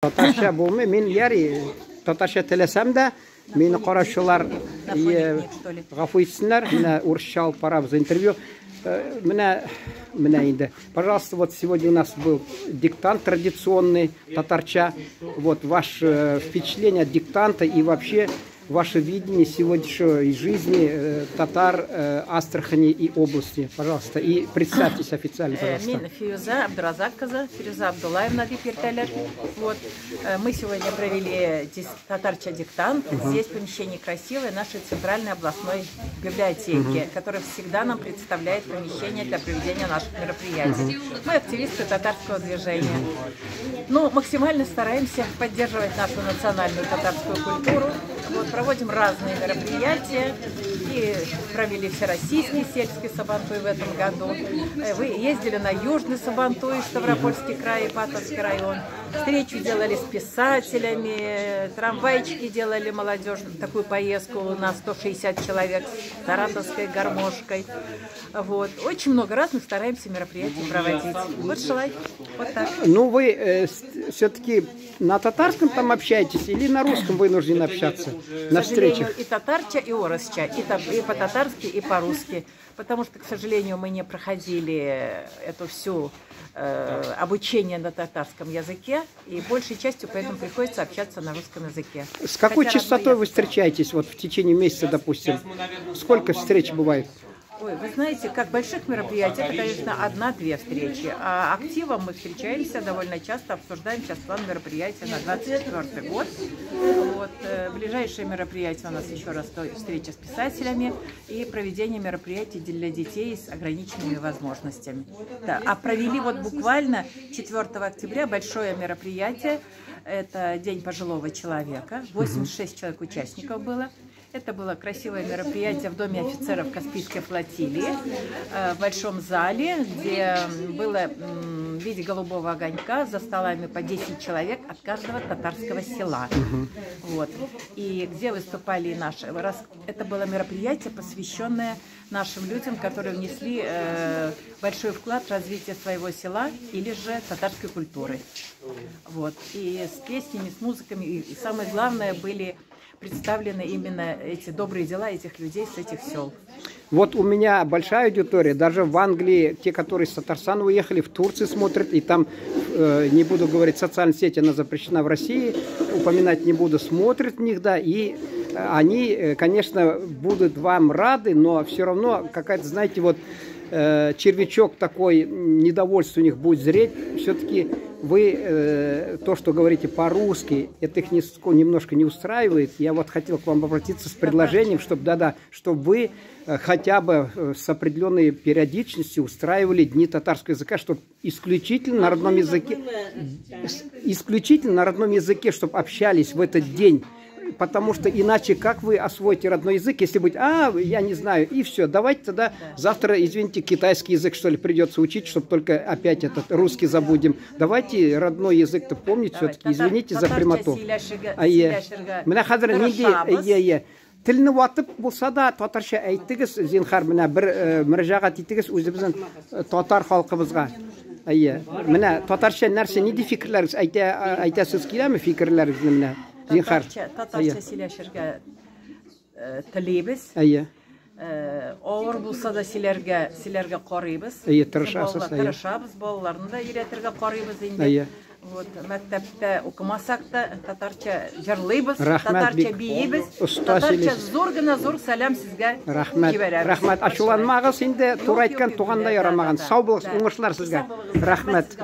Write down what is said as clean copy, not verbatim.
Татарча булмый, мен яри татарча теләсәм дә, мине караучылар гафу итсеннәр, менә урысча алып барабыз интервью. Менә инде. Пожалуйста, вот сегодня у нас был диктант традиционный татарча. Вот ваше впечатление от диктанта и вообще ваше видение сегодняшней жизни татар Астрахани и области. Пожалуйста. И представьтесь официально, пожалуйста. Мен Фируза Абдуразакова, Фируза Абдулаевна Гиперталер. Вот. Мы сегодня провели татарча диктант. Здесь помещение красивое нашей центральной областной библиотеки, которая всегда нам представляет помещение для проведения наших мероприятий. Мы активисты татарского движения. Ну, максимально стараемся поддерживать нашу национальную татарскую культуру. Вот, проводим разные мероприятия и провели всероссийский сельский сабантуй в этом году. Вы ездили на Южный сабантуй, Ставропольский край и Патовский район. Встречу делали с писателями, трамвайчики делали молодежную такую поездку на 160 человек с саратовской гармошкой. Вот. Очень много разных стараемся мероприятий проводить. Вот шалай. Вот так. Ну, вы все-таки на татарском там общаетесь или на русском вынуждены общаться на встречах? И татарча, и оросча, и по-татарски, и по-русски. Потому что, к сожалению, мы не проходили эту всю обучение на татарском языке, и большей частью поэтому приходится общаться на русском языке. С какой частотой вы встречаетесь вот в течение месяца, допустим? Сколько встреч бывает? Ой, вы знаете, как больших мероприятий, это, конечно, одна-две встречи. А активом мы встречаемся довольно часто, обсуждаем сейчас план мероприятия на 2024 год. Вот, ближайшее мероприятие у нас еще раз встреча с писателями и проведение мероприятий для детей с ограниченными возможностями. Да, а провели вот буквально 4 октября большое мероприятие. Это День пожилого человека. 86 человек участников было. Это было красивое мероприятие в Доме офицеров Каспийской флотилии, в большом зале, где было в виде голубого огонька за столами по 10 человек от каждого татарского села. Вот. И где выступали наши... Это было мероприятие, посвященное нашим людям, которые внесли большой вклад в развитие своего села или же татарской культуры. Вот. И с песнями, с музыками, и самое главное, были представлены именно эти добрые дела этих людей с этих сел. Вот у меня большая аудитория, даже в Англии, те, которые с Татарстана уехали, в Турции смотрят, и там, не буду говорить, социальная сеть, она запрещена в России, упоминать не буду, смотрят в них, да, и они, конечно, будут вам рады, но все равно какая-то, знаете, вот червячок такой, недовольство у них будет зреть. Все-таки вы то, что говорите по-русски, это их немножко не устраивает. Я вот хотел к вам обратиться с предложением, чтобы, чтобы вы хотя бы с определенной периодичностью устраивали дни татарского языка, чтобы исключительно на родном языке, чтобы общались в этот день. Потому что иначе как вы освоите родной язык, если быть, я не знаю, и все, давайте тогда завтра, извините, китайский язык, что ли, придется учить, чтобы только опять этот русский забудем. Давайте родной язык-то помнить все-таки, извините за прямоту. Тіліні уатып болса да татарша әйтігіз, зинхар, мына бір мұржағат етігіз өзіміздің татар халқымызға. Мына татарша нәрсе, неде фикірлеріңіз? Айтасыз келемі фикірлеріңізді мына? Зинхар. Татарша сөйләшергә телибез. Авыр булса да сөйләргә карыйбыз. Тырышабыз, балаларны да өйрәтергә карыйбыз инде. Вот, мәктәптә укымасак та татарча җырлыйбыз, татарча биебез, татарча зур гына зур сәлам сезгә җибәрәбез. Рәхмәт. Ачуланмагыз инде, туры әйткән туганда ярамаган. Сау булыгыз, уңышлар сезгә. Рәхмәт.